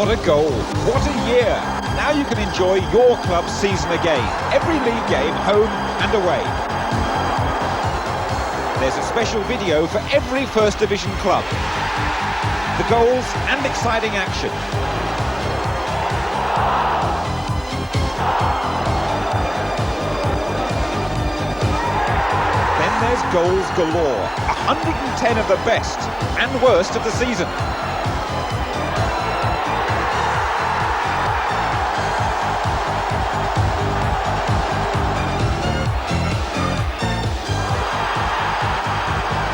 What a goal, what a year. Now you can enjoy your club's season again. Every league game, home and away. There's a special video for every First Division club. The goals and exciting action. Then there's goals galore. 110 of the best and worst of the season.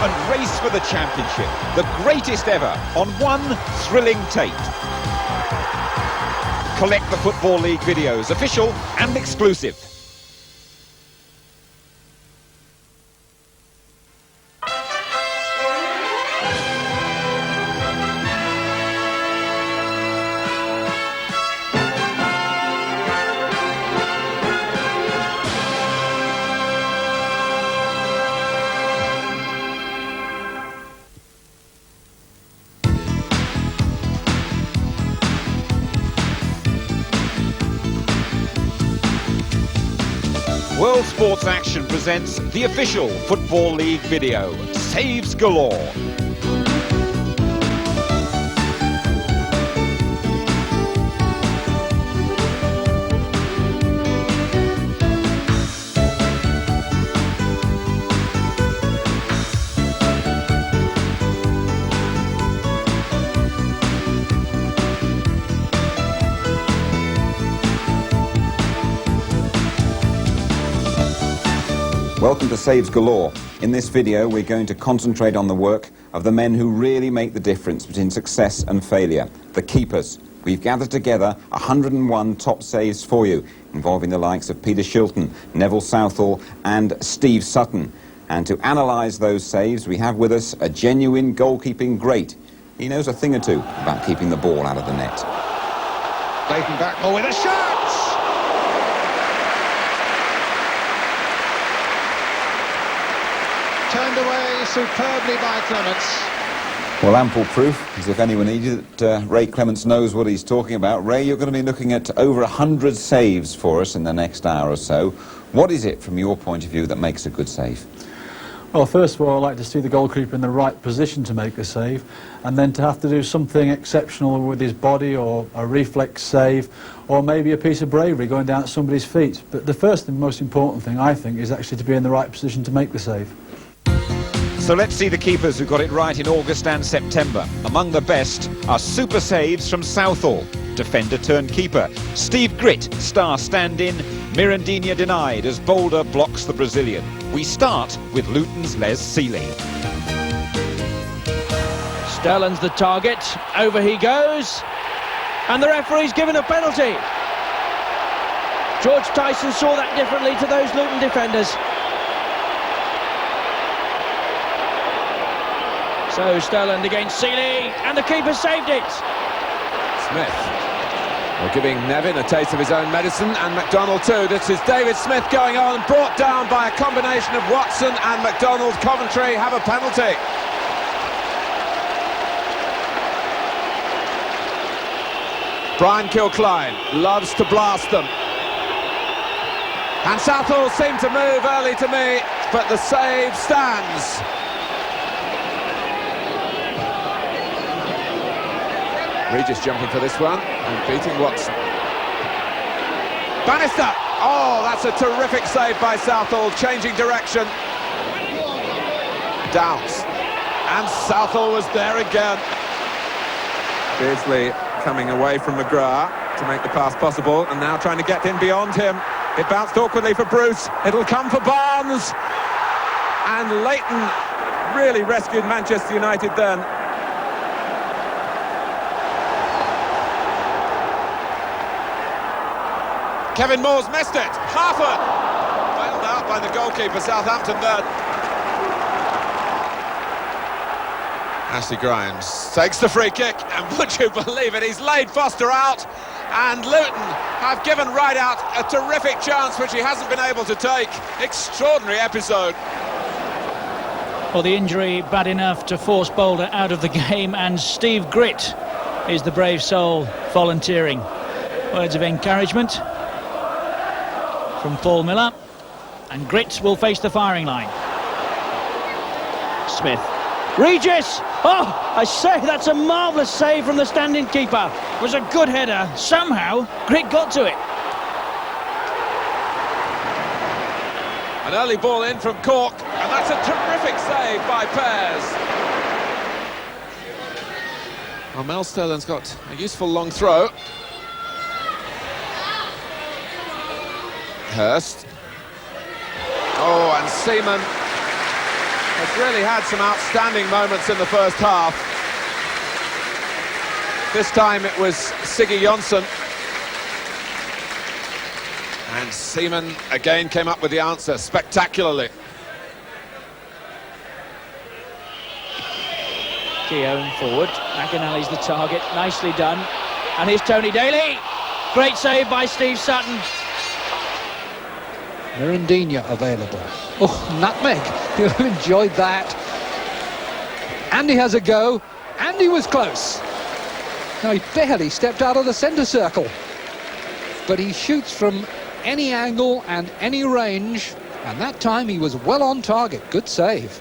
And race for the championship, the greatest ever, on one thrilling tape. Collect the Football League videos, official and exclusive. World Sports Action presents the official Football League video, Saves Galore. Welcome to Saves Galore. In this video we're going to concentrate on the work of the men who really make the difference between success and failure, the keepers. We've gathered together 101 top saves for you, involving the likes of Peter Shilton, Neville Southall and Steve Sutton. And to analyse those saves we have with us a genuine goalkeeping great. He knows a thing or two about keeping the ball out of the net. Clayton Backmore with a shot! Turned away superbly by Clements. Well, ample proof, as if anyone needed it. Ray Clements knows what he's talking about. Ray, you're going to be looking at over 100 saves for us in the next hour or so. What is it, from your point of view, that makes a good save? Well, first of all, I like to see the goalkeeper in the right position to make a save, and then to have to do something exceptional with his body, or a reflex save, or maybe a piece of bravery going down at somebody's feet. But the first and most important thing, I think, is actually to be in the right position to make the save. So let's see the keepers who got it right in August and September. Among the best are super saves from Southall, defender turned keeper. Steve Gritt, star stand-in. Mirandinha denied as Boulder blocks the Brazilian. We start with Luton's Les Seeley. Sterland's the target, over he goes, and the referee's given a penalty. George Tyson saw that differently to those Luton defenders. So Sterland against Seeley, and the keeper saved it. Smith, well, giving Nevin a taste of his own medicine, and McDonald too. This is David Smith going on, brought down by a combination of Watson and McDonald. Coventry have a penalty. Brian Kilcline loves to blast them. And Southall seemed to move early to me, but the save stands. Regis jumping for this one and beating Watson. Bannister! Oh, that's a terrific save by Southall, changing direction. Downs. And Southall was there again. Beardsley coming away from McGrath to make the pass possible, and now trying to get in beyond him. It bounced awkwardly for Bruce. It'll come for Barnes. And Leighton really rescued Manchester United then. Kevin Moore's missed it. Harford bailed out by the goalkeeper, Southampton then. Ashley Grimes takes the free kick, and would you believe it, he's laid Foster out, and Luton have given Rideout a terrific chance which he hasn't been able to take. Extraordinary episode. Well, the injury bad enough to force Boulder out of the game, and Steve Gritt is the brave soul volunteering. Words of encouragement from Paul Miller, and Grit will face the firing line. Smith. Regis! Oh, I say, that's a marvellous save from the standing keeper. It was a good header. Somehow, Grit got to it. An early ball in from Cork, and that's a terrific save by Pears. Well, Mel Sterling's got a useful long throw. Hurst. Oh, and Seaman has really had some outstanding moments in the first half. This time it was Siggy Jonsson. And Seaman again came up with the answer spectacularly. Keown forward. McAnally's the target. Nicely done. And here's Tony Daly. Great save by Steve Sutton. Mirandinha available. Oh, nutmeg. You'll have enjoyed that. Andy has a go. Andy was close. Now, he barely stepped out of the centre circle. But he shoots from any angle and any range. And that time he was well on target. Good save.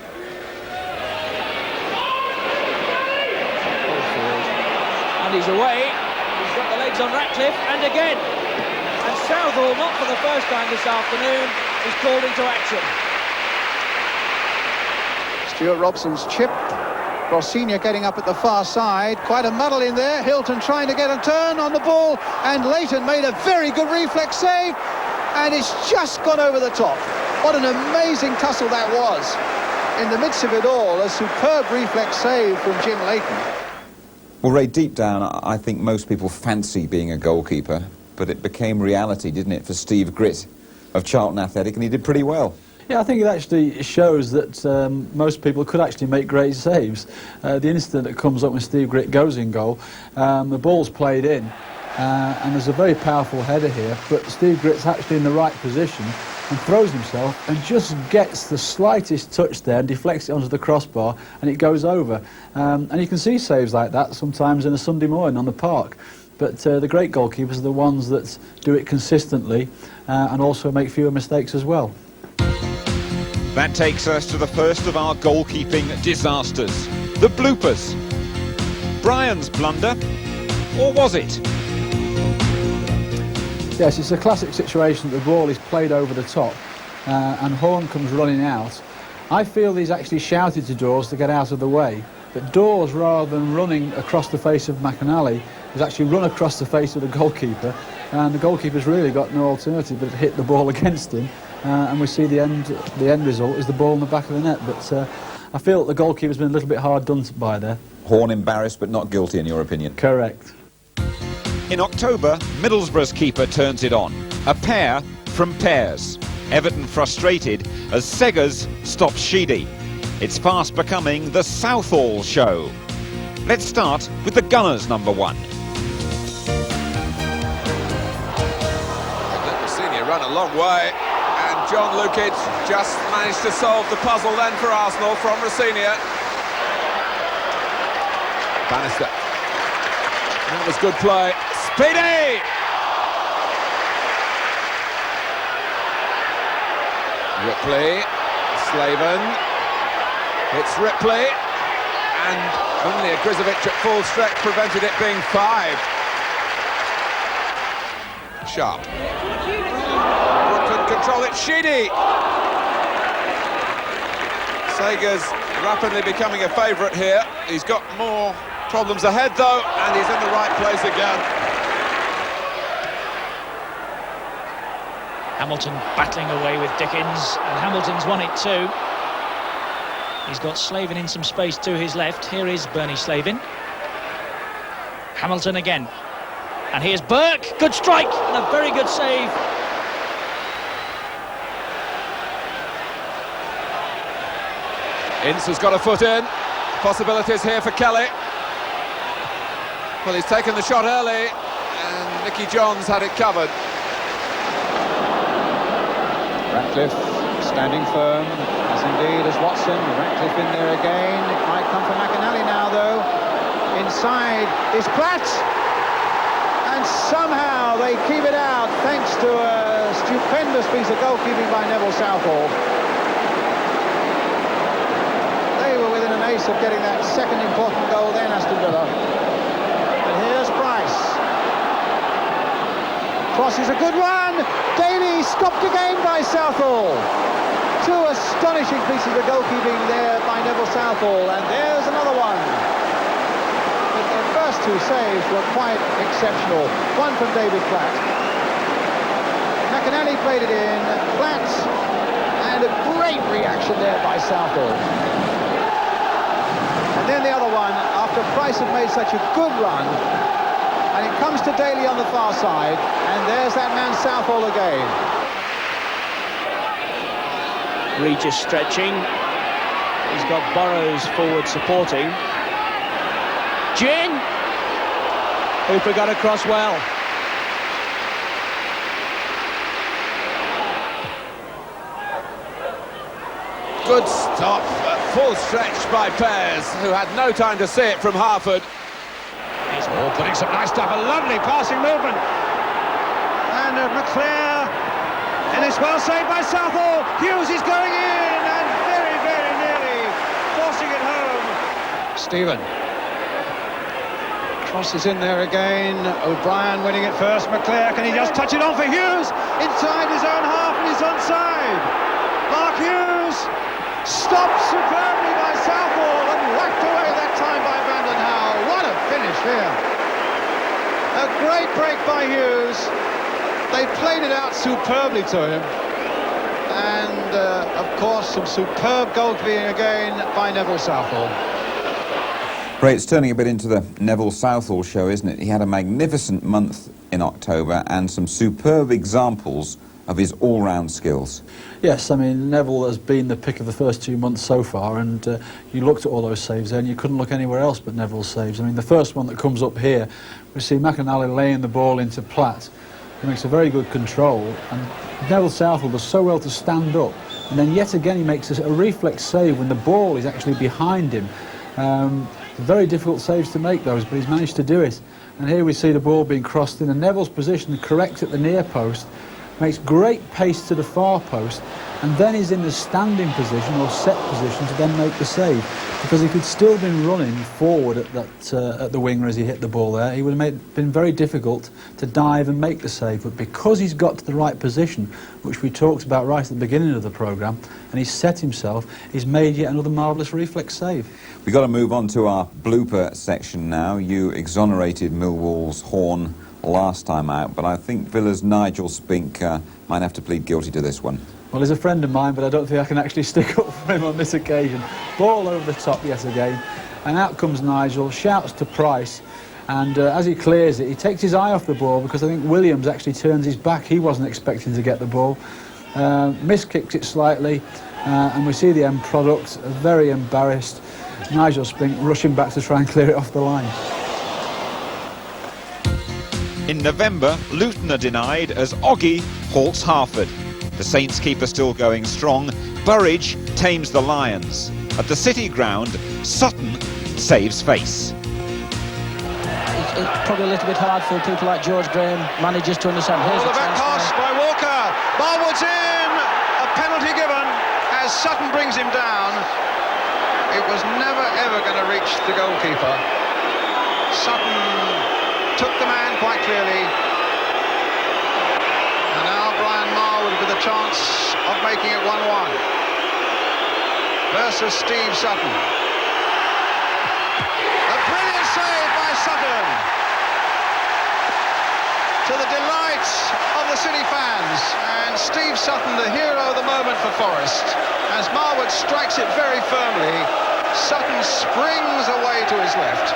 And he's away. He's got the legs on Ratcliffe. And again. And Southall, not for the first time this afternoon, is called into action. Stuart Robson's chip. Rossignol getting up at the far side. Quite a muddle in there. Hilton trying to get a turn on the ball. And Leighton made a very good reflex save. And it's just gone over the top. What an amazing tussle that was. In the midst of it all, a superb reflex save from Jim Leighton. Well, Ray, deep down, I think most people fancy being a goalkeeper, but it became reality, didn't it, for Steve Grit of Charlton Athletic, and he did pretty well. Yeah, I think it actually shows that most people could actually make great saves. The instant that comes up when Steve Grit goes in goal, the ball's played in, and there's a very powerful header here, but Steve Grit's actually in the right position and throws himself and just gets the slightest touch there and deflects it onto the crossbar, and it goes over. And you can see saves like that sometimes in a Sunday morning on the park. But the great goalkeepers are the ones that do it consistently and also make fewer mistakes as well. That takes us to the first of our goalkeeping disasters, the bloopers. Brian's blunder, or was it? Yes, it's a classic situation that the ball is played over the top and Horn comes running out. I feel he's actually shouted to Dawes to get out of the way, but Dawes, rather than running across the face of McAnally, has actually run across the face of the goalkeeper, and the goalkeeper's really got no alternative but to hit the ball against him, and we see the end result is the ball in the back of the net. But I feel that the goalkeeper's been a little bit hard done by there. Horn embarrassed but not guilty, in your opinion? Correct. In October, Middlesbrough's keeper turns it on. A pair from Pears. Everton frustrated as Seggers stops Sheedy. It's fast becoming the Southall show. Let's start with the Gunners' number one. Senior run a long way, and John Lukic just managed to solve the puzzle then for Arsenal from Rossignol. Bannister. That was good play. Speedy! Ripley, Slaven, it's Ripley, and only a Grizovic at full stretch prevented it being 5. Sharp. Couldn't control it, Sheedy! Seggers rapidly becoming a favourite here. He's got more problems ahead though, and he's in the right place again. Hamilton battling away with Dickens, and Hamilton's won it too. He's got Slavin in some space to his left. Here is Bernie Slavin. Hamilton again. And here's Burke. Good strike and a very good save. Ince has got a foot in. Possibilities here for Kelly. Well, he's taken the shot early, and Nicky Johns had it covered. Ratcliffe standing firm, as indeed as Watson. Ratcliffe in there again. It might come for McAnally now, though. Inside is Platt. And somehow they keep it out thanks to a stupendous piece of goalkeeping by Neville Southall. They were within an ace of getting that second important goal then, Aston Villa. And here's Price. Cross is a good run. Daly stopped again by Southall. Two astonishing pieces of goalkeeping there by Neville Southall. And there's another one. The first two saves were quite exceptional. One from David Platt. McInally played it in. Platt. And a great reaction there by Southall. And then the other one, after Price had made such a good run, and it comes to Daly on the far side, and there's that man Southall again. Regis stretching. He's got Burrows forward supporting. Gin! Hooper got across well. Good stop, full stretch by Pears, who had no time to see it from Harford. He's all putting some nice stuff, a lovely passing movement. And McClare, and it's well saved by Southall. Hughes is going in, and very, very nearly forcing it home. Stephen. Cross is in there again. O'Brien winning it first. McClare, can he just touch it on for Hughes? Inside his own half, and he's onside. Mark Hughes stopped superbly by Southall and whacked away that time by Vanden Hauwe. What a finish here. A great break by Hughes. They played it out superbly to him. And, of course, some superb goalkeeping again by Neville Southall. Ray, it's turning a bit into the Neville Southall show, isn't it? He had a magnificent month in October and some superb examples of his all-round skills. Yes, I mean, Neville has been the pick of the first 2 months so far, and you looked at all those saves there and you couldn't look anywhere else but Neville's saves. I mean, the first one that comes up here, we see McInally laying the ball into Platt. He makes a very good control, and Neville Southall does so well to stand up, and then yet again he makes a reflex save when the ball is actually behind him. Very difficult saves to make those, but he's managed to do it. And here we see the ball being crossed in, and Neville's position correct at the near post, makes great pace to the far post, and then he's in the standing position or set position to then make the save, because if he'd still been running forward at the winger as he hit the ball there, he would have been very difficult to dive and make the save. But because he's got to the right position, which we talked about right at the beginning of the programme, and he's set himself, he's made yet another marvellous reflex save. We've got to move on to our blooper section now. You exonerated Millwall's Horn last time out, but I think Villa's Nigel Spink might have to plead guilty to this one. Well, he's a friend of mine, but I don't think I can actually stick up for him on this occasion. Ball over the top yet again, and out comes Nigel, shouts to Price, and as he clears it, he takes his eye off the ball, because I think Williams actually turns his back. He wasn't expecting to get the ball. Miskicks it slightly, and we see the end product, very embarrassed. Nigel Spink rushing back to try and clear it off the line. In November, Luton are denied as Oggy halts Harford. The Saints keeper still going strong. Burridge tames the Lions. At the City ground, Sutton saves face. It's probably a little bit hard for people like George Graham, managers, to understand. Here's The back pass by Walker. Barwood's in. A penalty given as Sutton brings him down. It was never ever going to reach the goalkeeper. Sutton took the man quite clearly. And now Brian Marwood with a chance of making it 1-1 versus Steve Sutton. A brilliant save by Sutton, to the delight of the City fans, and Steve Sutton the hero of the moment for Forest. As Marwood strikes it very firmly, Sutton springs away to his left,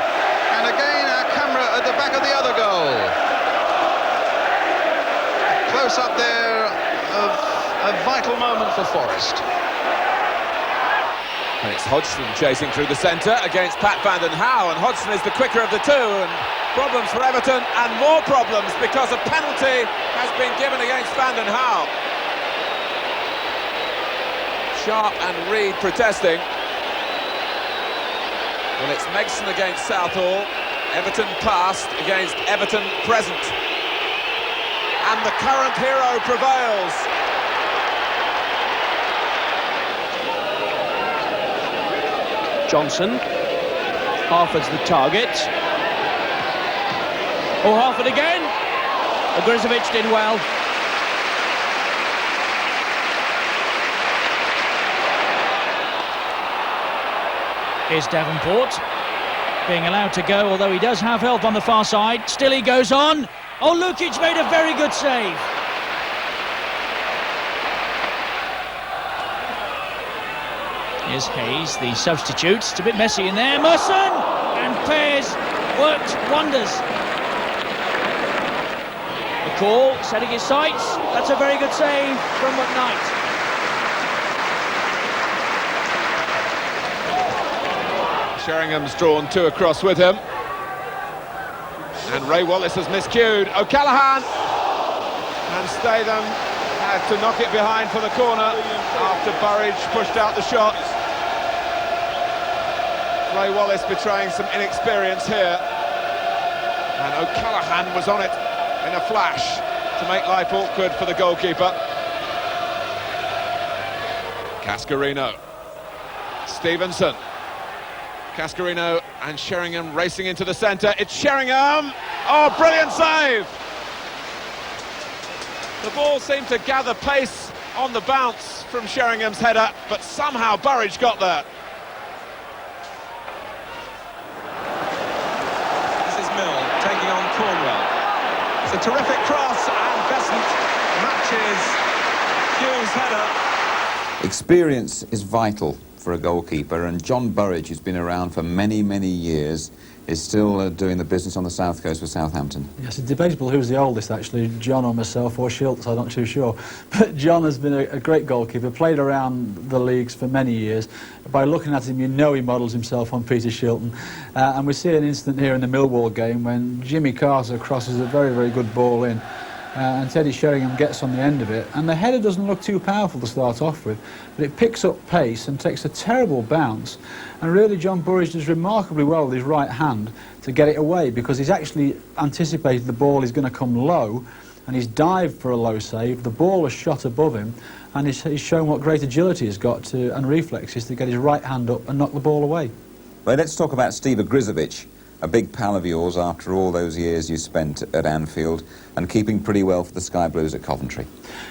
and again our camera at the back of the other goal. Close up there of a vital moment for Forest. And it's Hodgson chasing through the centre against Pat Vanden Hauwe, and Hodgson is the quicker of the two, and problems for Everton, and more problems because a penalty has been given against Vanden Hauwe. Sharp and Reed protesting. Well, it's Megson against Southall, Everton past against Everton present. And the current hero prevails. Johnson. Harford's the target. Oh, Harford again. Ogrizovic did well. Here's Davenport being allowed to go, although he does have help on the far side. Still he goes on. Oh, Lukic made a very good save. Here's Hayes, the substitute. It's a bit messy in there. Merson and Pears worked wonders. McCall setting his sights. That's a very good save from McKnight. Sheringham's drawn two across with him. And Ray Wallace has miscued. O'Callaghan! And Statham had to knock it behind for the corner after Burridge pushed out the shot. Ray Wallace betraying some inexperience here. And O'Callaghan was on it in a flash to make life awkward for the goalkeeper. Cascarino. Stevenson. Cascarino and Sheringham racing into the centre. It's Sheringham! Oh, brilliant save! The ball seemed to gather pace on the bounce from Sheringham's header, but somehow Burridge got there. This is Mill taking on Cornwell. It's a terrific cross, and Besant matches Hughes' header. Experience is vital for a goalkeeper, and John Burridge, who's been around for many, many years, is still doing the business on the south coast for Southampton. Yes, it's debatable who's the oldest, actually, John or myself or Shilts, I'm not too sure. But John has been a great goalkeeper, played around the leagues for many years. By looking at him, you know he models himself on Peter Shilton. And we see an incident here in the Millwall game when Jimmy Carter crosses a very, very good ball in. And Teddy Sheringham gets on the end of it, and the header doesn't look too powerful to start off with, but it picks up pace and takes a terrible bounce, and really John Burridge does remarkably well with his right hand to get it away, because he's actually anticipated the ball is going to come low, and he's dived for a low save. The ball was shot above him, and he's shown what great agility he's got to, and reflexes to get his right hand up and knock the ball away. Well, let's talk about Steve Ogrizovic, a big pal of yours after all those years you spent at Anfield, and keeping pretty well for the Sky Blues at Coventry.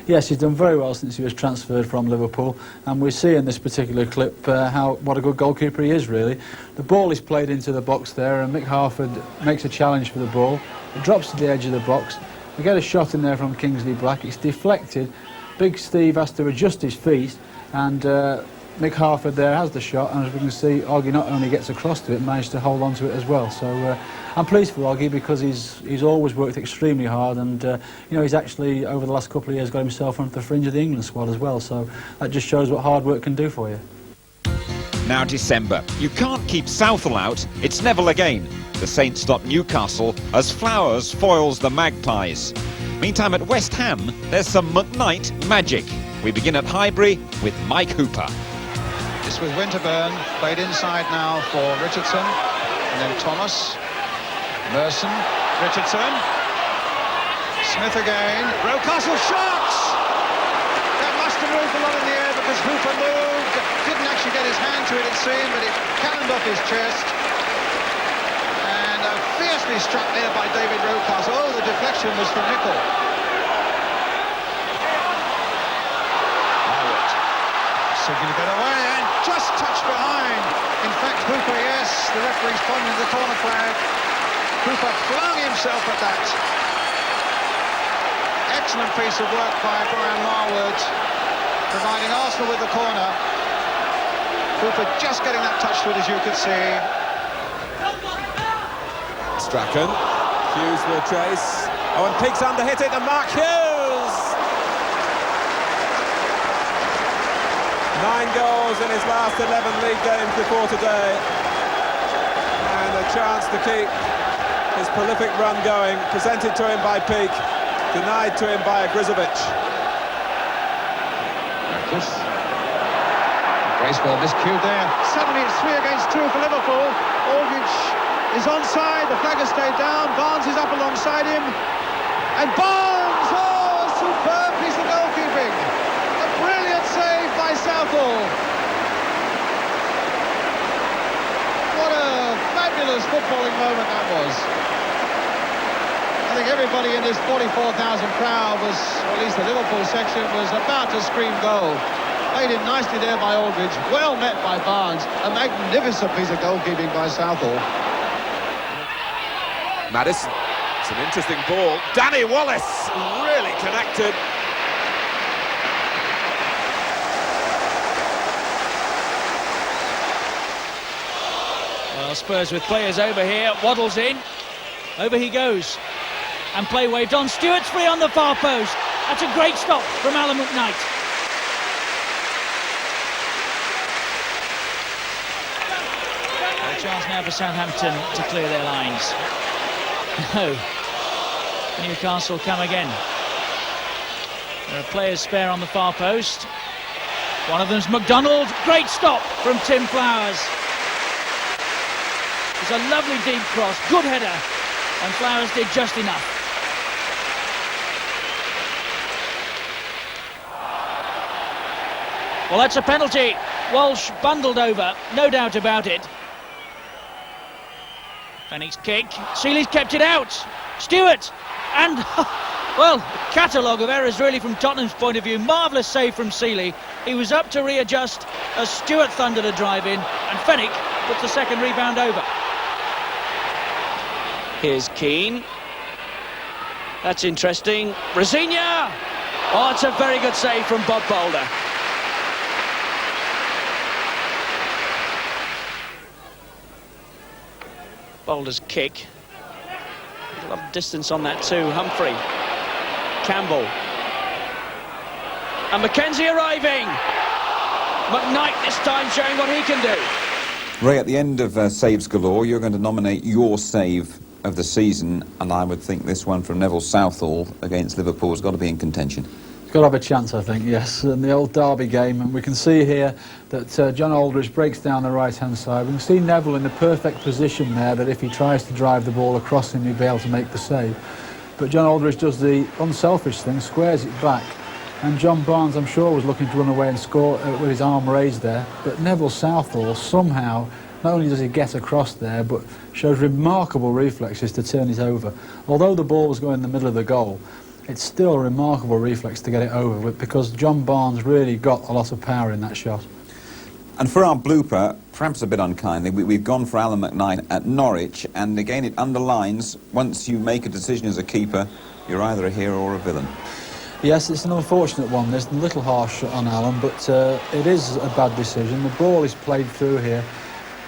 Yes, he's done very well since he was transferred from Liverpool, and we see in this particular clip what a good goalkeeper he is, really. The ball is played into the box there, and Mick Harford makes a challenge for the ball. It drops to the edge of the box. We get a shot in there from Kingsley Black. It's deflected. Big Steve has to adjust his feet, and Mick Harford there has the shot, and as we can see, Oggy not only gets across to it, managed to hold on to it as well. So I'm pleased for Oggy, because he's always worked extremely hard, and you know, he's actually over the last couple of years got himself onto the fringe of the England squad as well. So that just shows what hard work can do for you. Now December. You can't keep Southall out. It's Neville again. The Saints stop Newcastle as Flowers foils the Magpies. Meantime, at West Ham, there's some McKnight magic. We begin at Highbury with Mike Hooper. This with Winterburn, played inside now for Richardson, and then Thomas, Merson, Richardson, Smith again, Rocastle shots! That must have moved a lot in the air because Hooper moved, didn't actually get his hand to it, it seemed, but it cannoned off his chest. And fiercely struck there by David Rocastle. Oh, the deflection was from Nicol. Signal to get away, and just touched behind. In fact, Hooper, yes, the referee's pointing to the corner flag. Hooper flung himself at that. Excellent piece of work by Brian Marwood, providing Arsenal with the corner. Hooper just getting that touch to it, as you could see. Strachan, Hughes will chase. Oh, and Peake's under hit it, and Mark Hughes! 9 goals in his last 11 league games before today, and a chance to keep his prolific run going, presented to him by Peake, denied to him by Ogrizovic. Graceful miscued there. Suddenly it's 3 against 2 for Liverpool. Aldridge is onside, the flag has stayed down, Barnes is up alongside him. And Barnes, oh, a superb piece of goalkeeping. A brilliant save by Southall. What a fabulous footballing moment that was. I think everybody in this 44,000 crowd was, or at least the Liverpool section, was about to scream goal. Played in nicely there by Aldridge, well met by Barnes. A magnificent piece of goalkeeping by Southall. Maddison, it's an interesting ball. Danny Wallace really connected. Well, Spurs with players over here. Waddles in. Over he goes. And play waved on. Stewart's free on the far post. That's a great stop from Alan McKnight. A chance now for Southampton to clear their lines. No. Newcastle come again. There are players spare on the far post. One of them's McDonald. Great stop from Tim Flowers. It's a lovely deep cross. Good header. And Flowers did just enough. Well, that's a penalty. Walsh bundled over, no doubt about it. Fenwick's kick. Seeley's kept it out. Stewart. And, well, catalogue of errors really from Tottenham's point of view. Marvellous save from Seeley. He was up to readjust as Stewart thundered a drive in. And Fenwick puts the second rebound over. Here's Keane. That's interesting. Rosignol. Oh, it's a very good save from Bob Boulder. Boulder's kick. A lot of distance on that too. Humphrey. Campbell. And McKenzie arriving. McKnight this time showing what he can do. Ray, at the end of Saves Galore, you're going to nominate your save of the season, and I would think this one from Neville Southall against Liverpool has got to be in contention. It's got to have a chance, I think, yes. In the old Derby game, and we can see here that John Aldridge breaks down the right-hand side. We can see Neville in the perfect position there, that if he tries to drive the ball across him, he'll be able to make the save. But John Aldridge does the unselfish thing, squares it back, and John Barnes, I'm sure, was looking to run away and score with his arm raised there. But Neville Southall somehow, not only does he get across there, but shows remarkable reflexes to turn it over. Although the ball was going in the middle of the goal, it's still a remarkable reflex to get it over with, because John Barnes really got a lot of power in that shot. And for our blooper, perhaps a bit unkindly, we've gone for Alan McKnight at Norwich, and again it underlines, once you make a decision as a keeper, you're either a hero or a villain. Yes, it's an unfortunate one. There's a little harsh on Alan, but it is a bad decision. The ball is played through here.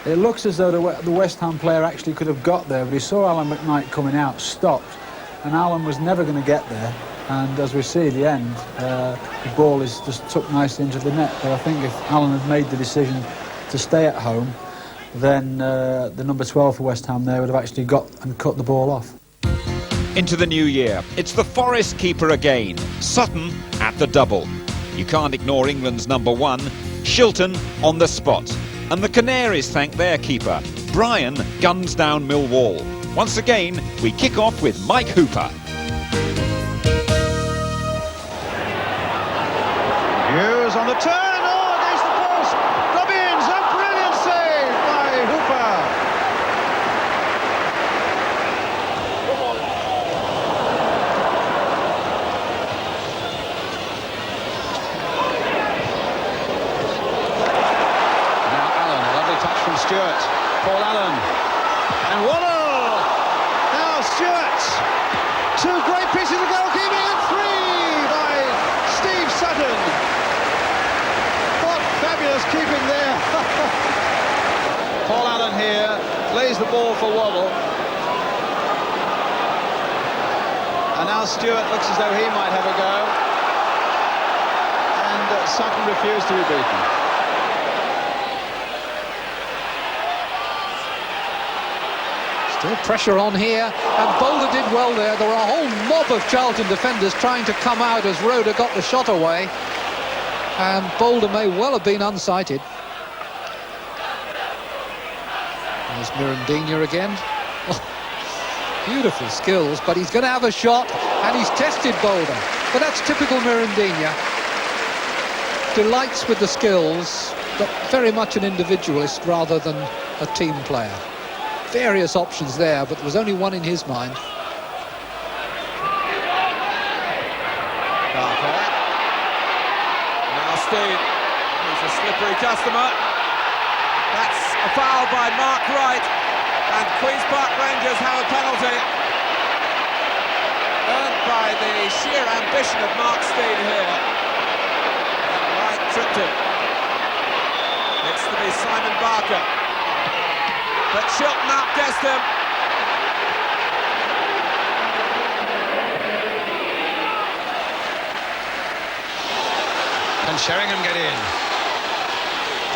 It looks as though the West Ham player actually could have got there, but he saw Alan McKnight coming out, stopped, and Alan was never going to get there. And as we see at the end, the ball is just tucked nicely into the net. But I think if Alan had made the decision to stay at home, then the number 12 for West Ham there would have actually got and cut the ball off. Into the new year, it's the Forest keeper again, Sutton at the double. You can't ignore England's number 1, Shilton on the spot. And the Canaries thank their keeper. Brian guns down Millwall. Once again, we kick off with Mike Hooper. Hughes on the turn, oh, against the post. Robbins, a brilliant save by Hooper. Now Allen, a lovely touch from Stewart. Paul Allen. And Waddle. Now Stewart. 2 great pieces of goalkeeping, and 3 by Steve Sutton. What fabulous keeping there. Paul Allen here lays the ball for Waddle. And now Stewart looks as though he might have a go. And Sutton refused to be beaten. Still pressure on here, and Boulder did well there. There were a whole mob of Charlton defenders trying to come out as Roeder got the shot away, and Boulder may well have been unsighted. There's Mirandinha again. Oh, beautiful skills, but he's going to have a shot, and he's tested Boulder. But that's typical Mirandinha. Delights with the skills, but very much an individualist rather than a team player. Various options there, but there was only one in his mind. Barker. Now Steve, he's a slippery customer. That's a foul by Mark Wright, and Queen's Park Rangers have a penalty. Earned by the sheer ambition of Mark Steed here. Wright tripped him. It's to be Simon Barker. But Shilton outguessed him. Can Sheringham get in?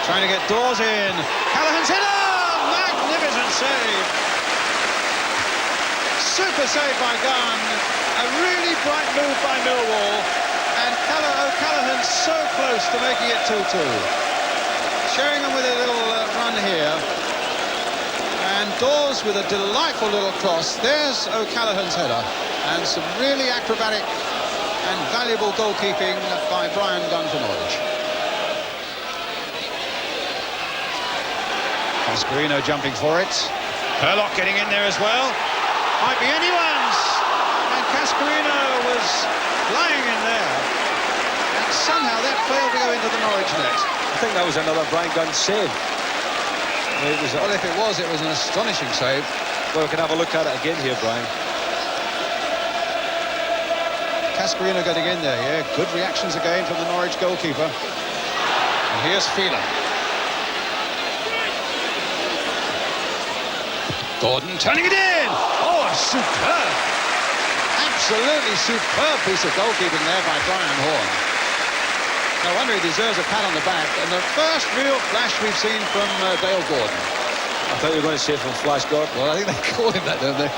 Trying to get Dawes in. Callaghan's header! Magnificent save. Super save by Gunn. A really bright move by Millwall. And O'Callaghan so close to making it 2-2. Sheringham with a little run here. And Dawes with a delightful little cross. There's O'Callaghan's header. And some really acrobatic and valuable goalkeeping by Brian Gunn for Norwich. Cascarino jumping for it. Herlock getting in there as well. Might be anyone's. And Cascarino was lying in there. And somehow that failed to go into the Norwich net. I think that was another Brian Gunn save. Well, if it was an astonishing save. Well, we can have a look at it again here, Brian. Cascarino getting in there, yeah. Good reactions again from the Norwich goalkeeper. And here's Phelan. Gordon turning it in! Oh, superb! Absolutely superb piece of goalkeeping there by Brian Horn. No wonder he deserves a pat on the back. And the first real flash we've seen from Dale Gordon. I thought you were going to say from Flash Gordon. Well, I think they call him that, don't they?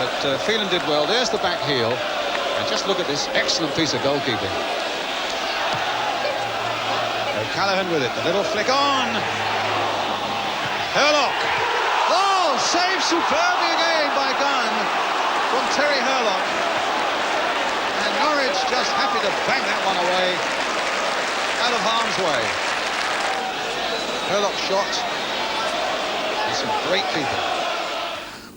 But Phelan did well. There's the back heel. And just look at this excellent piece of goalkeeping. O'Callaghan with it. The little flick on. Herlock. Oh, saved superbly again by Gunn from Terry Herlock. And Norwich just happy to bang that one away out of harm's way. Herlock shot. And some great keeping.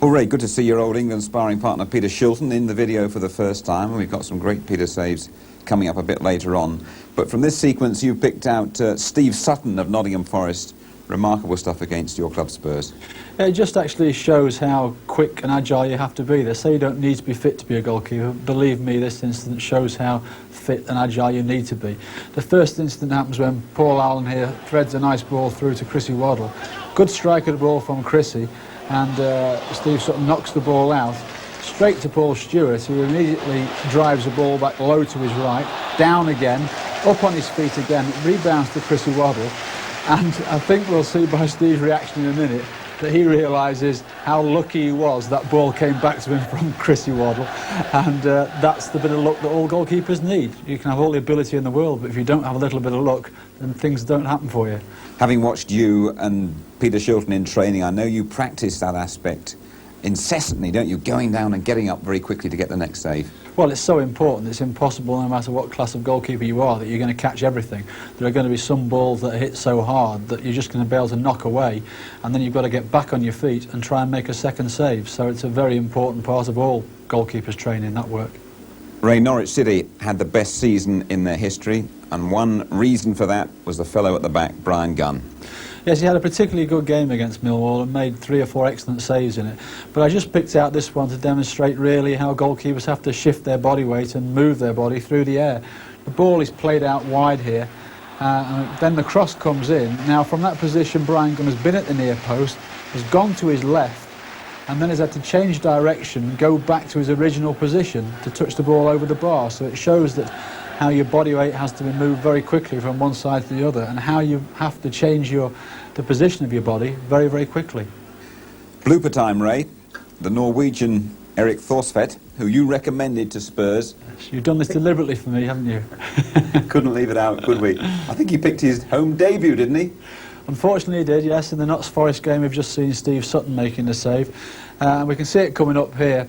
Well, Ray, good to see your old England sparring partner Peter Shilton in the video for the first time, and we've got some great Peter saves coming up a bit later on. But from this sequence, you picked out Steve Sutton of Nottingham Forest. Remarkable stuff against your club, Spurs. It just actually shows how quick and agile you have to be. They say you don't need to be fit to be a goalkeeper. Believe me, this incident shows how fit and agile you need to be. The first incident happens when Paul Allen here threads a nice ball through to Chrissy Waddle. Good strike of the ball from Chrissy. And Steve Sutton knocks the ball out straight to Paul Stewart, who immediately drives the ball back low to his right, down again, up on his feet again, it rebounds to Chrissy Waddle, and I think we'll see by Steve's reaction in a minute that he realises how lucky he was that ball came back to him from Chrissy Waddle, and that's the bit of luck that all goalkeepers need. You can have all the ability in the world, but if you don't have a little bit of luck, then things don't happen for you. Having watched you and Peter Shilton in training, I know you practice that aspect incessantly, don't you? Going down and getting up very quickly to get the next save. Well, it's so important. It's impossible, no matter what class of goalkeeper you are, that you're going to catch everything. There are going to be some balls that hit so hard that you're just going to be able to knock away, and then you've got to get back on your feet and try and make a second save. So it's a very important part of all goalkeepers' training, that work. Ray, Norwich City had the best season in their history, and one reason for that was the fellow at the back, Brian Gunn. Yes, he had a particularly good game against Millwall and made 3 or 4 excellent saves in it. But I just picked out this one to demonstrate really how goalkeepers have to shift their body weight and move their body through the air. The ball is played out wide here, and then the cross comes in. Now, from that position, Brian Gunn has been at the near post, has gone to his left, and then has had to change direction and go back to his original position to touch the ball over the bar. So it shows that how your body weight has to be moved very quickly from one side to the other, and how you have to change the position of your body very, very quickly. Blooper time, Ray. The Norwegian Erik Thorsvedt, who you recommended to Spurs. You've done this deliberately for me, haven't you? Couldn't leave it out, could we? I think he picked his home debut, didn't he? Unfortunately he did, yes. In the Notts Forest game we've just seen Steve Sutton making the save. We can see it coming up here.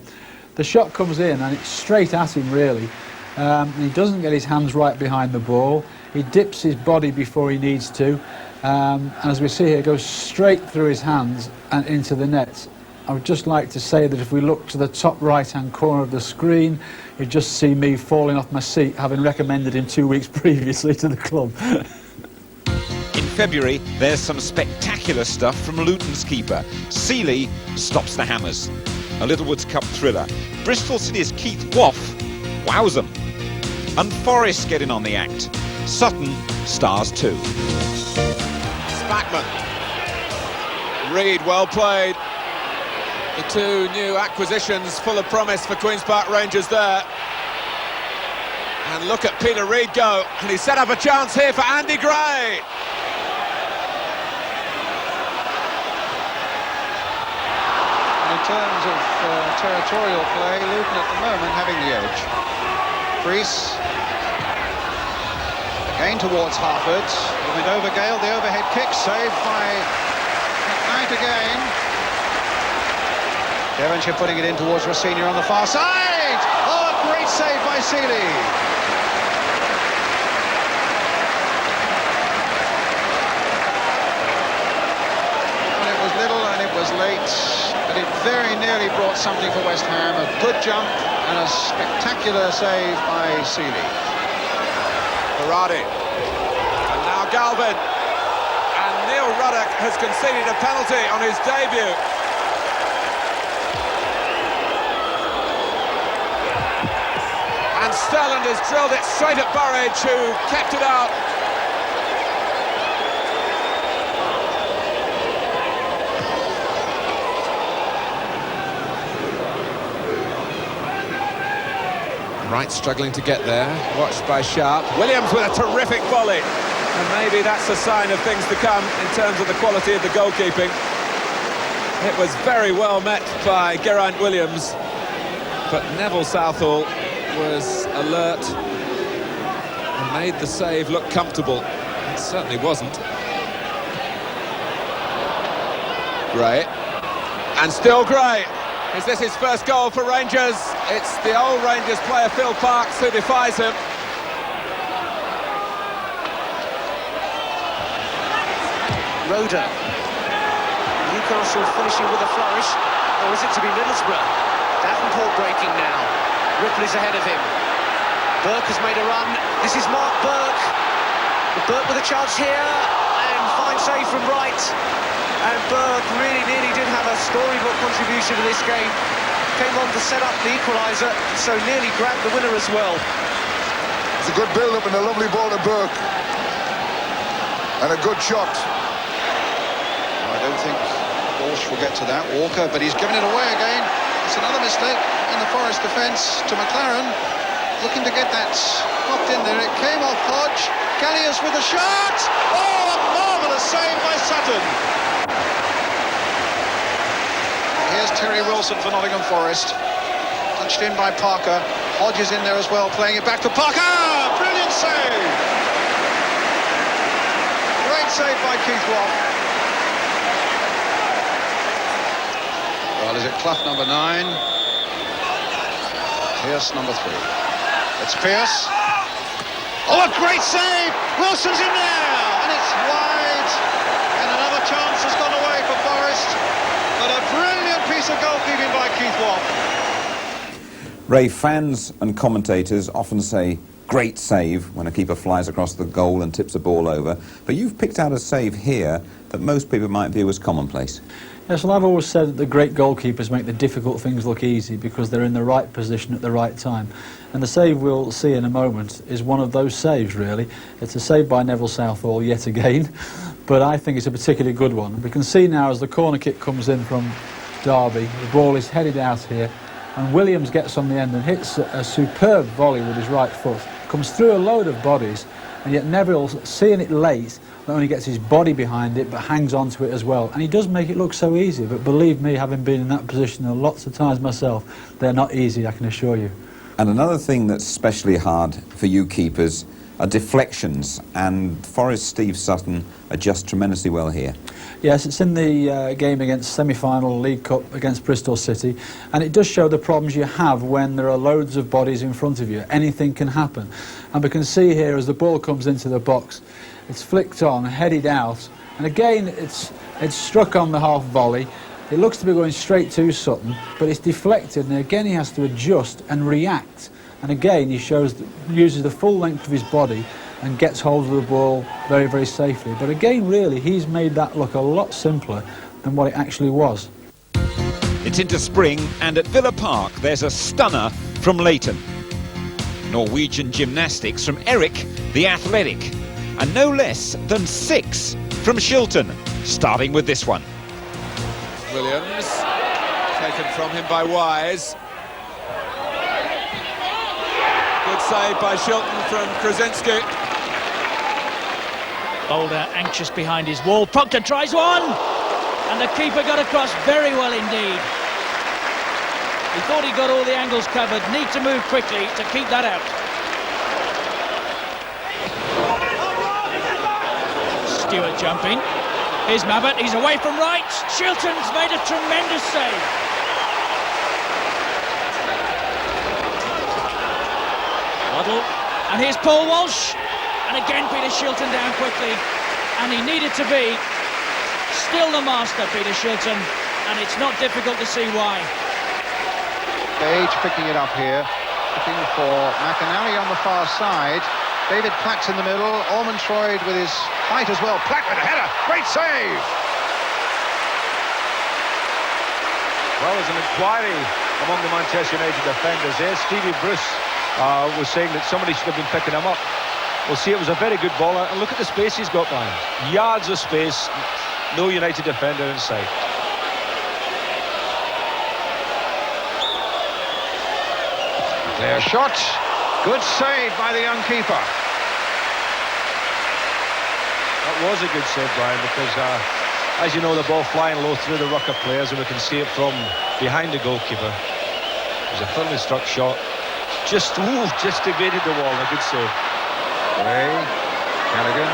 The shot comes in and it's straight at him really. He doesn't get his hands right behind the ball. He dips his body before he needs to. And as we see here, it goes straight through his hands and into the net. I would just like to say that if we look to the top right-hand corner of the screen, you'd just see me falling off my seat, having recommended him 2 weeks previously to the club. In February, there's some spectacular stuff from Luton's keeper. Seeley stops the hammers. A Littlewoods Cup thriller. Bristol City's Keith Woff wows them. And Forest get in on the act. Sutton stars too. Spackman. Reed, well played. The two new acquisitions full of promise for Queen's Park Rangers there. And look at Peter Reed go. And he set up a chance here for Andy Gray. In terms of territorial play, Luton at the moment having the edge. Priest again towards Harford. It went over Gale, the overhead kick saved by McKnight again. Devonshire putting it in towards Rossini on the far side. Oh, a great save by Seeley. Well, it was little and it was late, but it very nearly brought something for West Ham. A good jump and a spectacular save by Seeley. Berardi. And now Galvin. And Neil Ruddock has conceded a penalty on his debut. And Stelland has drilled it straight at Burridge, who kept it out. Wright struggling to get there, watched by Sharp. Williams with a terrific volley. And maybe that's a sign of things to come in terms of the quality of the goalkeeping. It was very well met by Geraint Williams, but Neville Southall was alert and made the save look comfortable. It certainly wasn't. Gray. And still Gray. Is this his first goal for Rangers? It's the old Rangers player Phil Parkes who defies him. Roden. Newcastle finishing with a flourish, or is it to be Middlesbrough? Davenport breaking now. Ripley's ahead of him. Burke has made a run. This is Mark Burke. Burke with a chance here, and fine save from Wright. And Burke really nearly did have a storybook contribution to this game. Came on to set up the equaliser, so nearly grabbed the winner as well. It's a good build-up and a lovely ball to Burke. And a good shot. I don't think Walsh will get to that. Walker, but he's given it away again. It's another mistake in the Forest defence to McLaren. Looking to get that popped in there. It came off Hodge. Gallius with a shot. Oh, a marvellous save by Sutton. Here's Terry Wilson for Nottingham Forest. Touched in by Parker. Hodge is in there as well, playing it back to Parker. Brilliant save. Great save by Keith Woff. Well, is it Clough number 9? Pearce number 3. It's Pearce. Oh, a great save! Wilson's in there! And it's wide. And another chance has gone away for Forest. But a brilliant piece of goalkeeping by Keith Woff. Ray, fans and commentators often say great save when a keeper flies across the goal and tips a ball over, but you've picked out a save here that most people might view as commonplace. Yes, well, I've always said that the great goalkeepers make the difficult things look easy because they're in the right position at the right time. And the save we'll see in a moment is one of those saves, really. It's a save by Neville Southall yet again, but I think it's a particularly good one. We can see now as the corner kick comes in from Derby, the ball is headed out here, and Williams gets on the end and hits a superb volley with his right foot. Comes through a load of bodies, and yet Neville, seeing it late, not only gets his body behind it, but hangs onto it as well. And he does make it look so easy, but believe me, having been in that position lots of times myself, they're not easy, I can assure you. And another thing that's especially hard for you keepers are deflections, and Forest's Steve Sutton adjusts tremendously well here. Yes, it's in the game against semi-final League Cup against Bristol City, and it does show the problems you have when there are loads of bodies in front of you. Anything can happen, and we can see here as the ball comes into the box, it's flicked on, headed out, and again it's struck on the half volley. It looks to be going straight to Sutton, but it's deflected, and again he has to adjust and react. And again, he uses the full length of his body and gets hold of the ball very, very safely. But again, really, he's made that look a lot simpler than what it actually was. It's into spring, and at Villa Park, there's a stunner from Leighton. Norwegian gymnastics from Eric, the athletic. And no less than 6 from Shilton, starting with this one. Williams, taken from him by Wise. Good save by Shilton from Krasinski. Boulder anxious behind his wall. Proctor tries one, and the keeper got across very well indeed. He thought he got all the angles covered. Need to move quickly to keep that out. Stewart jumping. Here's Mabbott. He's away from right. Shilton's made a tremendous save. Waddle. And here's Paul Walsh. And again Peter Shilton down quickly. And he needed to be. Still the master, Peter Shilton. And it's not difficult to see why. Page picking it up here. Looking for McAnally on the far side. David Platt's in the middle. Ormontroyd with his height as well. Platt with a header. Great save. Well, there's an inquiry among the Manchester United defenders here. Stevie Bruce was saying that somebody should have been picking him up. We'll see, it was a very good ball, and look at the space he's got behind. Yards of space, no United defender in sight. Clear shot. Good save by the young keeper. That was a good save, Brian, because as you know, the ball flying low through the ruck of players, and we can see it from behind the goalkeeper. It was a firmly struck shot. Just evaded the wall. A good save. Ray, Callaghan.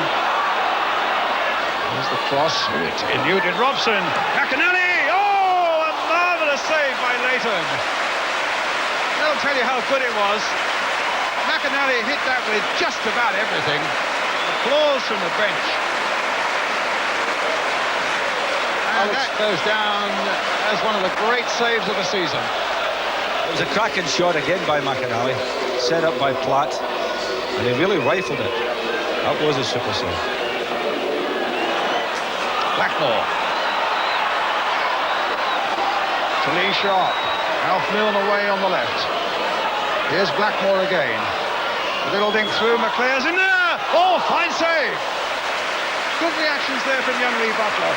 Here's the cross. It eluded Robson. McAnally. Oh, a marvellous save by Leighton. They'll tell you how good it was. McAnally hit that with just about everything. Applause from the bench. And that goes down as one of the great saves of the season. It was a cracking shot again by McAnally, set up by Platt, and he really rifled it. That was a super save. Blackmore. To Lee Sharp. Alf Milne away on the left. Here's Blackmore again. A little dink through. McClare's in there. Oh, fine save. Good reactions there from young Lee Butler.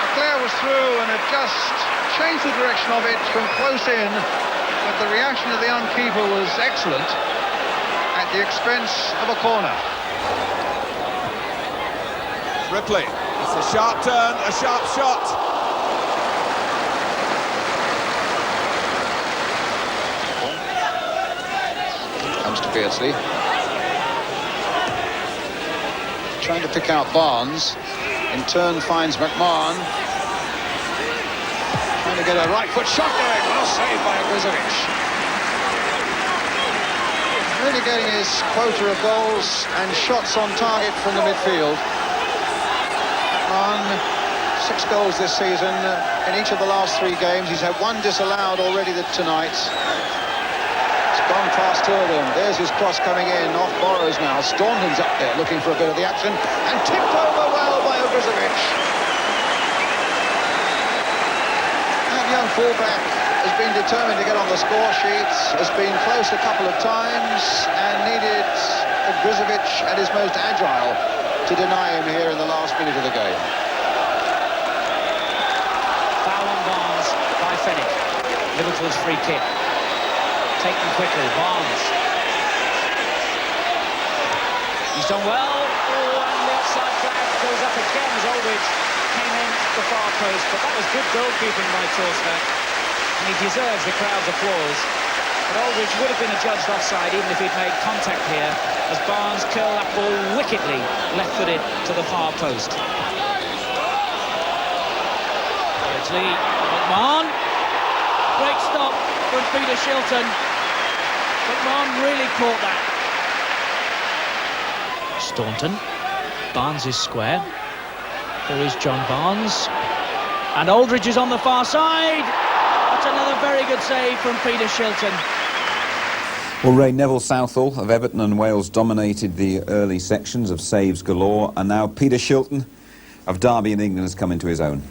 McClare was through and had just changed the direction of it from close in, but the reaction of the young keeper was excellent at the expense of a corner. Ripley, it's a sharp turn, a sharp shot. Comes to Beardsley. Trying to pick out Barnes. In turn finds McMahon. Trying to get a right foot shot going. Well saved by Ogrizovic. Really getting his quota of goals and shots on target from the midfield. McMahon, 6 goals this season in each of the last 3 games. He's had 1 disallowed already tonight. Gone past 2 of them. There's his cross coming in off Borrows now. Staunton's up there looking for a bit of the action and tipped over well by Ogrizovic. That young fullback has been determined to get on the score sheets, has been close a couple of times and needed Ogrizovic at his most agile to deny him here in the last minute of the game. Foul on Barnes by Fenwick. Liverpool's free kick. Taken quickly, Barnes. He's done well. Oh, and the offside flag goes up again as Aldridge came in at the far post. But that was good goalkeeping by Torsberg, and he deserves the crowd's applause. But Aldridge would have been adjudged offside even if he'd made contact here, as Barnes curled that ball wickedly left-footed to the far post. Beardsley, McMahon. Great stop from Peter Shilton. McMahon really caught that. Staunton. Barnes is square. There is John Barnes. And Aldridge is on the far side. That's another very good save from Peter Shilton. Well, Ray, Neville Southall of Everton and Wales dominated the early sections of saves galore, and now Peter Shilton of Derby in England has come into his own.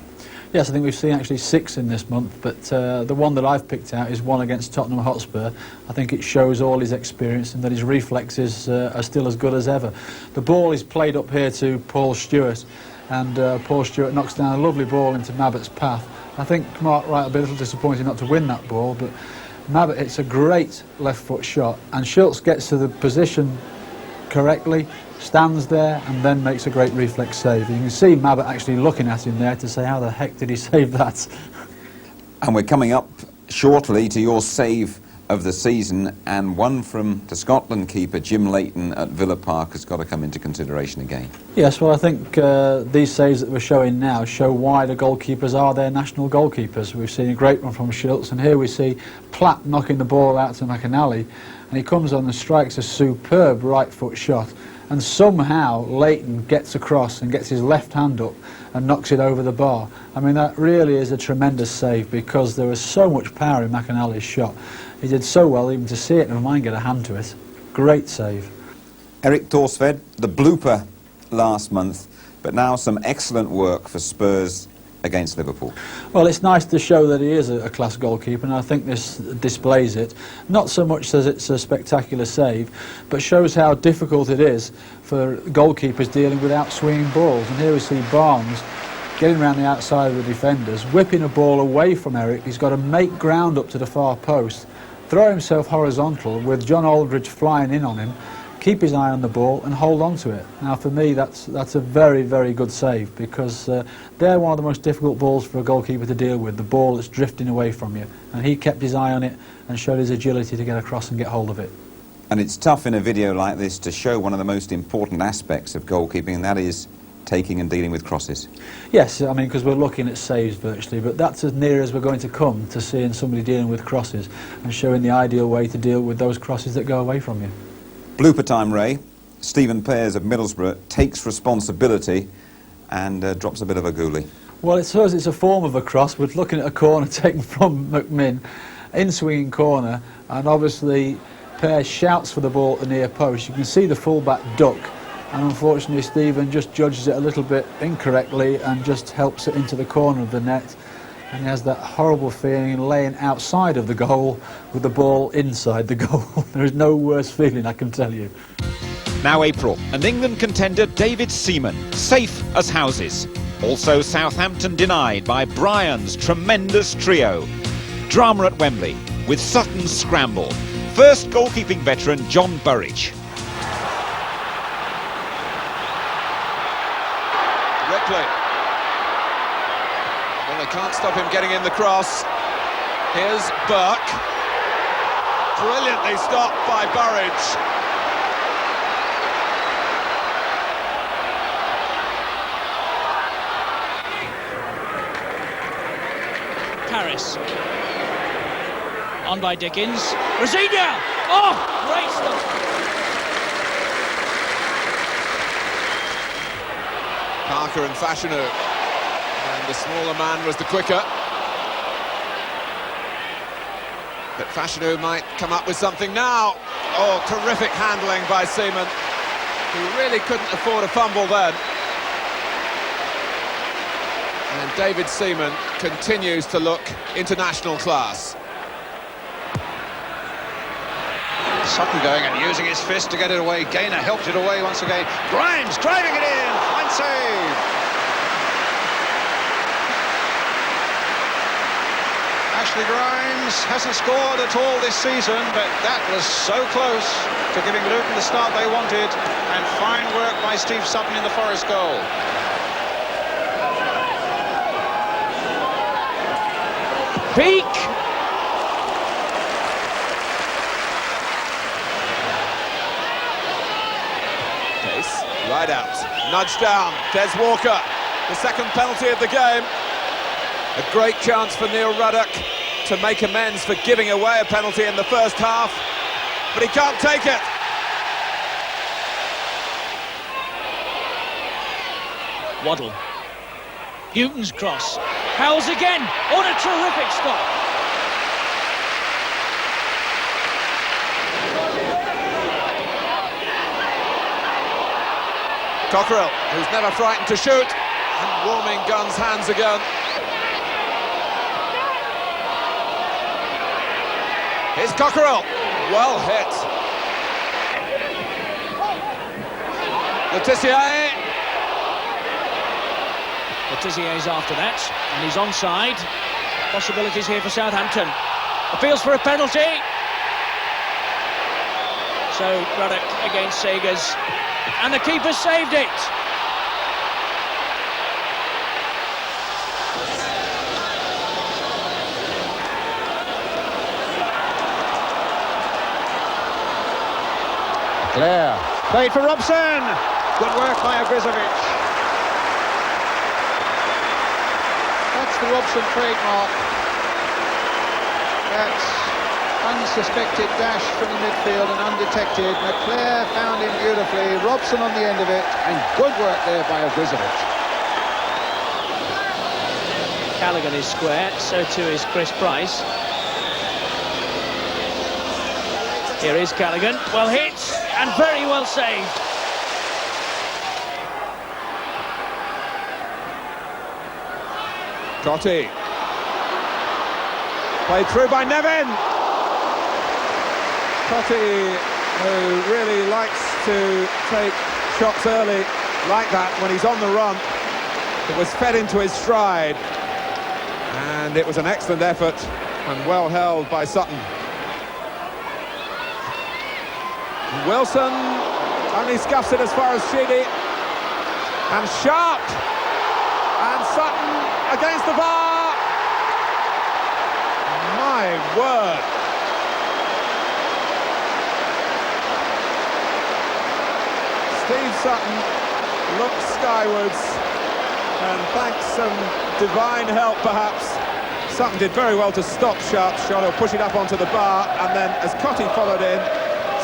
Yes, I think we've seen actually 6 in this month, but the one that I've picked out is one against Tottenham Hotspur. I think it shows all his experience and that his reflexes are still as good as ever. The ball is played up here to Paul Stewart, and Paul Stewart knocks down a lovely ball into Mabbott's path. I think Mark Wright will be a little disappointed not to win that ball, but Mabbott hits a great left-foot shot, and Schultz gets to the position correctly, stands there, and then makes a great reflex save. You can see Mabbott actually looking at him there to say, how the heck did he save that? And we're coming up shortly to your save of the season, and one from the Scotland keeper Jim Leighton at Villa Park has got to come into consideration again. Yes, well, I think these saves that we're showing now show why the goalkeepers are their national goalkeepers. We've seen a great one from Schultz, and here we see Platt knocking the ball out to McAnally, and he comes on and strikes a superb right foot shot, and somehow Leighton gets across and gets his left hand up and knocks it over the bar. I mean, that really is a tremendous save, because there was so much power in McAnally's shot. He did so well even to see it, never mind get a hand to it. Great save. Eric Thorsved, the blooper last month, but now some excellent work for Spurs against Liverpool. Well, it's nice to show that he is a class goalkeeper, and I think this displays it. Not so much as it's a spectacular save, but shows how difficult it is for goalkeepers dealing with out-swinging balls. And here we see Barnes getting around the outside of the defenders, whipping a ball away from Eric. He's got to make ground up to the far post, throw himself horizontal with John Aldridge flying in on him, keep his eye on the ball and hold on to it. Now, for me, that's a very, very good save, because they're one of the most difficult balls for a goalkeeper to deal with, the ball that's drifting away from you. And he kept his eye on it and showed his agility to get across and get hold of it. And it's tough in a video like this to show one of the most important aspects of goalkeeping, and that is taking and dealing with crosses. Yes, I mean, because we're looking at saves virtually, but that's as near as we're going to come to seeing somebody dealing with crosses and showing the ideal way to deal with those crosses that go away from you. Blooper time, Ray. Stephen Pears of Middlesbrough takes responsibility and drops a bit of a ghoulie. Well, it's a form of a cross. We're looking at a corner taken from McMinn, in-swinging corner, and obviously Pears shouts for the ball at the near post. You can see the full-back duck, and unfortunately Stephen just judges it a little bit incorrectly and just helps it into the corner of the net. And he has that horrible feeling laying outside of the goal with the ball inside the goal. There is no worse feeling, I can tell you. Now April, and England contender David Seaman, safe as houses. Also Southampton denied by Brian's tremendous trio. Drama at Wembley, with Sutton's scramble. First goalkeeping veteran John Burridge. Ripley. Well, they can't stop him getting in the cross. Here's Burke. Brilliantly stopped by Burridge. Paris. On by Dickens. Rosinia! Oh, great stuff. Parker and Fashanu. And the smaller man was the quicker. But Fashanu might come up with something now. Oh, terrific handling by Seaman, who really couldn't afford a fumble then. And David Seaman continues to look international class. Sutton going and using his fist to get it away. Gaynor helped it away once again. Grimes driving it in. Fine save. Ashley Grimes hasn't scored at all this season, but that was so close to giving Luton the start they wanted. And fine work by Steve Sutton in the Forest goal. Peak. Right out, nudged down, Des Walker, the second penalty of the game. A great chance for Neil Ruddock to make amends for giving away a penalty in the first half, but he can't take it. Waddle. Newton's cross. Howells again. What a terrific stop. Cockerell, who's never frightened to shoot, and warming Gunn's hands again. Here's Cockerell, well hit. Letizia. Letizier's after that, and he's onside. Possibilities here for Southampton. Appeals for a penalty. So Ruddock against Sagers, and the keeper saved it. Clare, played for Robson. Good work by Ogrizovic. That's the Robson trademark. That's unsuspected dash from the midfield and undetected. McClare found him beautifully. Robson on the end of it, and good work there by Ogrizovic. Callaghan is square, so too is Chris Price. Here is Callaghan, well hit and very well saved. Totti. Played through by Nevin. Totti, who really likes to take shots early like that when he's on the run. It was fed into his stride. And it was an excellent effort and well held by Sutton. Wilson only scuffs it as far as Sheedy, and Sharp, and Sutton against the bar. My word. Steve Sutton looks skywards, and thanks some divine help perhaps, Sutton did very well to stop Sharp's shot or push it up onto the bar, and then as Cotty followed in,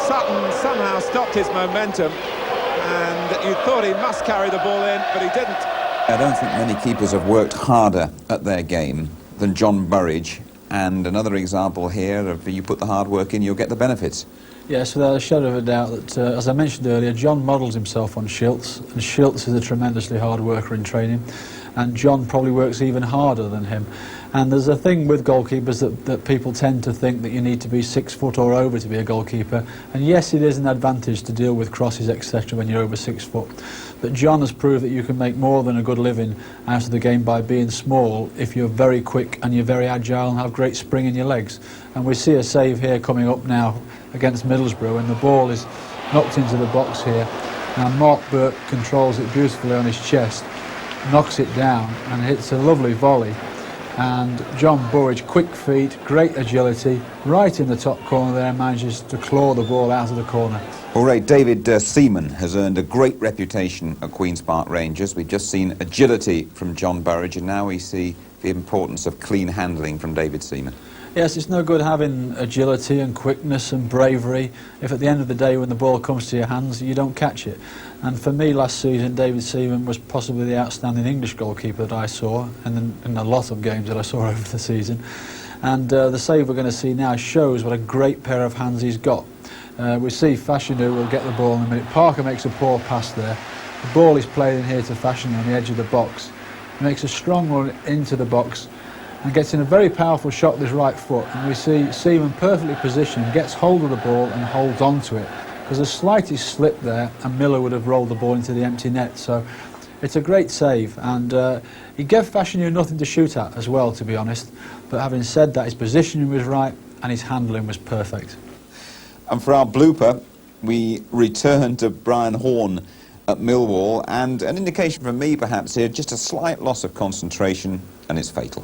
Sutton somehow stopped his momentum, and you thought he must carry the ball in, but he didn't. I don't think many keepers have worked harder at their game than John Burridge, and another example here of you put the hard work in, you'll get the benefits. Yes, without a shadow of a doubt that, as I mentioned earlier, John models himself on Shilts, and Shilts is a tremendously hard worker in training, and John probably works even harder than him. And there's a thing with goalkeepers that people tend to think that you need to be 6 foot or over to be a goalkeeper, and yes, it is an advantage to deal with crosses, etc. when you're over 6 foot. But John has proved that you can make more than a good living out of the game by being small if you're very quick and you're very agile and have great spring in your legs. And we see a save here coming up now against Middlesbrough, and the ball is knocked into the box here. Now Mark Burke controls it beautifully on his chest, knocks it down and hits a lovely volley. And John Burridge, quick feet, great agility, right in the top corner there, manages to claw the ball out of the corner. All right, David Seaman has earned a great reputation at Queen's Park Rangers. We've just seen agility from John Burridge, and now we see the importance of clean handling from David Seaman. Yes, it's no good having agility and quickness and bravery if at the end of the day when the ball comes to your hands you don't catch it. And for me last season, David Seaman was possibly the outstanding English goalkeeper that I saw, and in a lot of games that I saw over the season. And the save we're going to see now shows what a great pair of hands he's got. We see Fashanu will get the ball in a minute. Parker makes a poor pass there. The ball is played in here to Fashanu on the edge of the box. He makes a strong run into the box and gets in a very powerful shot with his right foot. And we see Seaman perfectly positioned, gets hold of the ball and holds on to it. There's a slightest slip there and Miller would have rolled the ball into the empty net. So it's a great save, and he gave Fashanu nothing to shoot at as well, to be honest. But having said that, his positioning was right and his handling was perfect. And for our blooper, we return to Brian Horne at Millwall, and an indication from me perhaps here, just a slight loss of concentration, and it's fatal.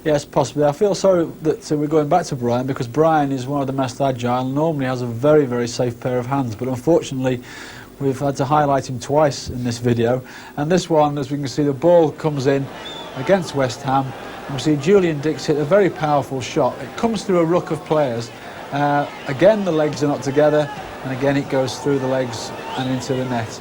Yes, possibly. I feel sorry that we're going back to Brian, because Brian is one of the most agile and normally has a very, very safe pair of hands, but unfortunately We've had to highlight him twice in this video, and this one, as we can see, the ball comes in against West Ham. We see Julian Dix hit a very powerful shot. It comes through a ruck of players. Again, the legs are not together, and again it goes through the legs and into the net.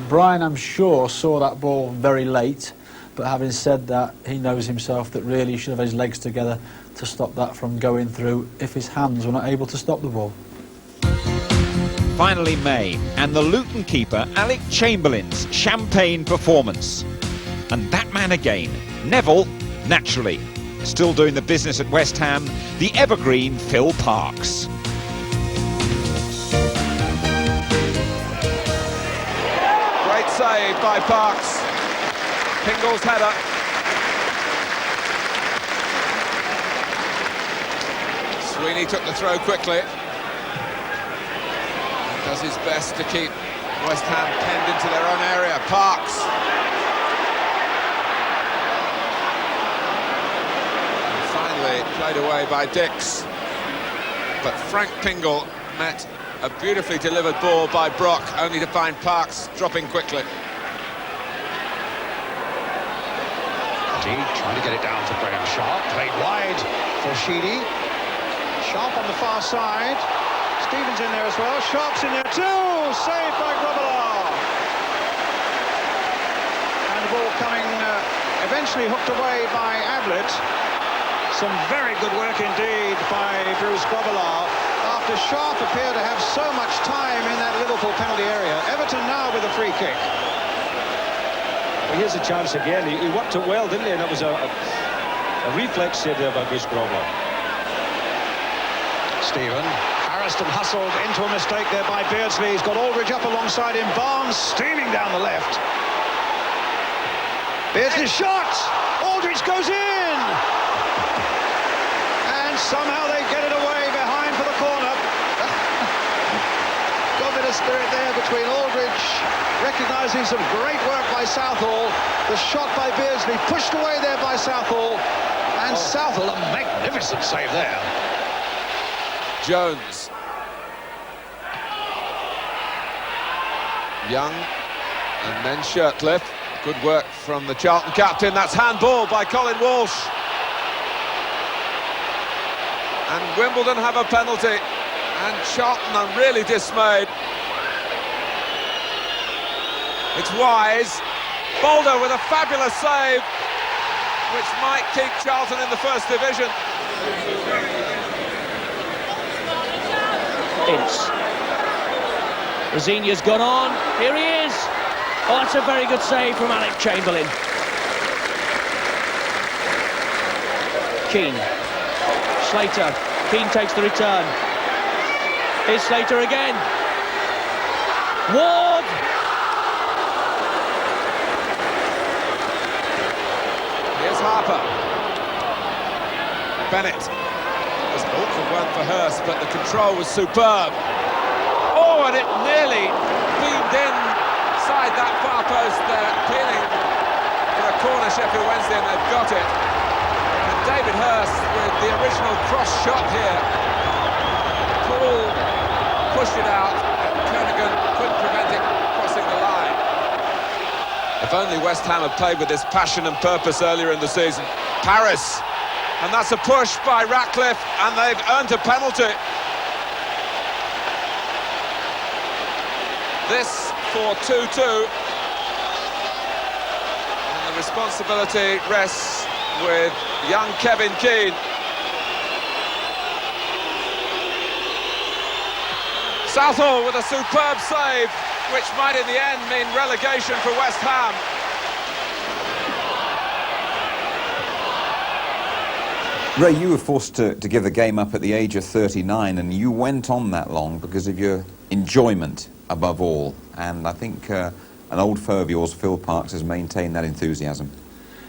Brian, I'm sure, saw that ball very late, but having said that, he knows himself that really he should have his legs together to stop that from going through if his hands were not able to stop the ball. Finally May, and the Luton keeper Alec Chamberlain's champagne performance. And that man again, Neville, naturally, still doing the business at West Ham, the evergreen Phil Parkes. Great save by Parkes. Pingle's header. Sweeney took the throw quickly. Does his best to keep West Ham penned into their own area. Parkes. And finally played away by Dix. But Frank Pingle met a beautifully delivered ball by Brock, only to find Parkes dropping quickly. Trying to get it down to Graham Sharp. Played wide for Sheedy. Sharp on the far side. Stevens in there as well. Sharp's in there too. Saved by Grobbelaar. And the ball coming eventually hooked away by Ablett. Some very good work indeed by Bruce Grobbelaar. After Sharp appeared to have so much time in that Liverpool penalty area. Everton now with a free kick. Well, here's a chance again. He worked it well, didn't he? And that was a reflex save there by Bruce Grobbelaar. Stephen. Harrison hustled into a mistake there by Beardsley. He's got Aldridge up alongside him. Barnes steaming down the left. Beardsley's shot! Aldridge goes in! And somehow they get it away behind for the corner. Got a bit of spirit there between Aldridge, recognising some great work by Southall. The shot by Beardsley pushed away there by Southall. And Southall, a magnificent save there. Jones. Young and then Shirtcliffe. Good work from the Charlton captain. That's handball by Colin Walsh. And Wimbledon have a penalty. And Charlton are really dismayed. It's Wise. Boulder with a fabulous save, which might keep Charlton in the First Division. Ince. Rosinia's gone on. Here he is. Oh, that's a very good save from Alec Chamberlain. Keane. Slater. Keane takes the return. Here's Slater again. Ward. Here's Harper. Bennett. It was an awkward one for Hurst, but the control was superb. Oh, and it nearly beamed inside that far post. They're appealing for a corner, Sheffield Wednesday, and they've got it. And David Hurst with the original cross shot here. Paul pushed it out, and Kernigan couldn't prevent it crossing the line. If only West Ham had played with this passion and purpose earlier in the season. Paris. And that's a push by Ratcliffe, and they've earned a penalty. This for 2-2. And the responsibility rests with young Kevin Keane. Southall with a superb save, which might in the end mean relegation for West Ham. Ray, you were forced to give the game up at the age of 39, and you went on that long because of your enjoyment above all. And I think an old foe of yours, Phil Parkes, has maintained that enthusiasm.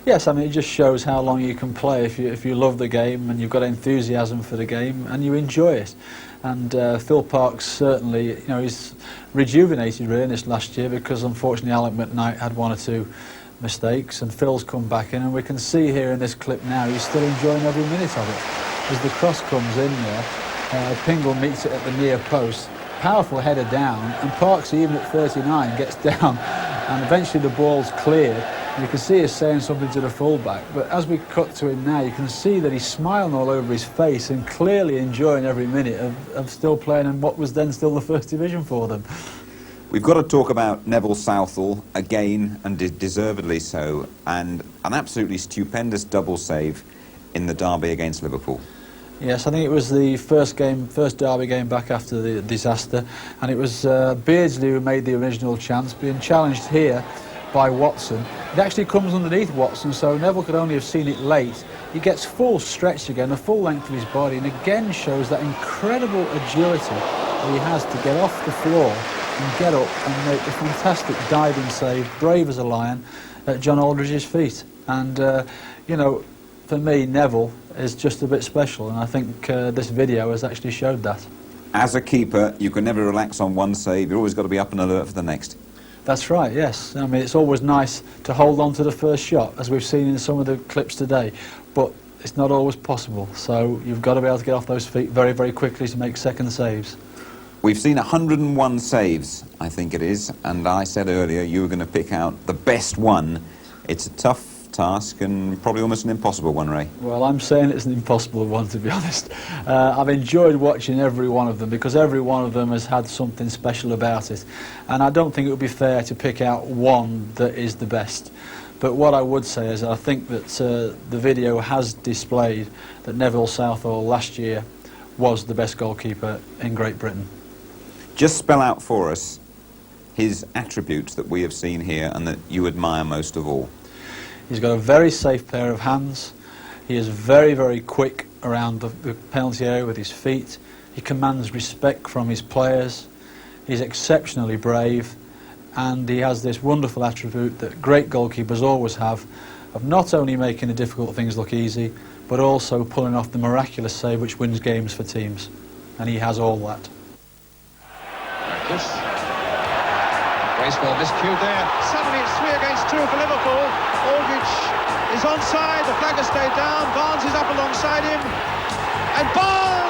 Yes, I mean, it just shows how long you can play if you love the game and you've got enthusiasm for the game and you enjoy it. And Phil Parkes certainly, you know, he's rejuvenated really in this last year, because unfortunately Alec McKnight had one or two mistakes and Phil's come back in, and we can see here in this clip now he's still enjoying every minute of it. As the cross comes in there, Pingle meets it at the near post, powerful header down, and Parks, even at 39, gets down, and eventually the ball's cleared. You can see he's saying something to the fullback, but as we cut to him now, you can see that he's smiling all over his face and clearly enjoying every minute of still playing in what was then still the First Division for them. We've got to talk about Neville Southall again, and deservedly so, and an absolutely stupendous double save in the derby against Liverpool. Yes, I think it was the first derby game back after the disaster, and it was Beardsley who made the original chance, being challenged here by Watson. It actually comes underneath Watson, so Neville could only have seen it late. He gets full stretch again, the full length of his body, and again shows that incredible agility that he has to get off the floor and get up and make a fantastic diving save, brave as a lion, at John Aldridge's feet. And, you know, for me, Neville is just a bit special, and I think this video has actually showed that. As a keeper, you can never relax on one save. You've always got to be up and alert for the next. That's right, yes. I mean, it's always nice to hold on to the first shot, as we've seen in some of the clips today, but it's not always possible, so you've got to be able to get off those feet very, very quickly to make second saves. We've seen 101 saves, I think it is, and I said earlier you were going to pick out the best one. It's a tough task and probably almost an impossible one, Ray. Well, I'm saying it's an impossible one, to be honest. I've enjoyed watching every one of them because every one of them has had something special about it, and I don't think it would be fair to pick out one that is the best. But what I would say is I think that the video has displayed that Neville Southall last year was the best goalkeeper in Great Britain. Just spell out for us his attributes that we have seen here and that you admire most of all. He's got a very safe pair of hands. He is very, very quick around the penalty area with his feet. He commands respect from his players. He's exceptionally brave, and he has this wonderful attribute that great goalkeepers always have, of not only making the difficult things look easy, but also pulling off the miraculous save which wins games for teams. And he has all that. Baseball miscued there. Suddenly it's 3 against 2 for Liverpool. Aldridge is onside, the flag has stayed down, Barnes is up alongside him, and Barnes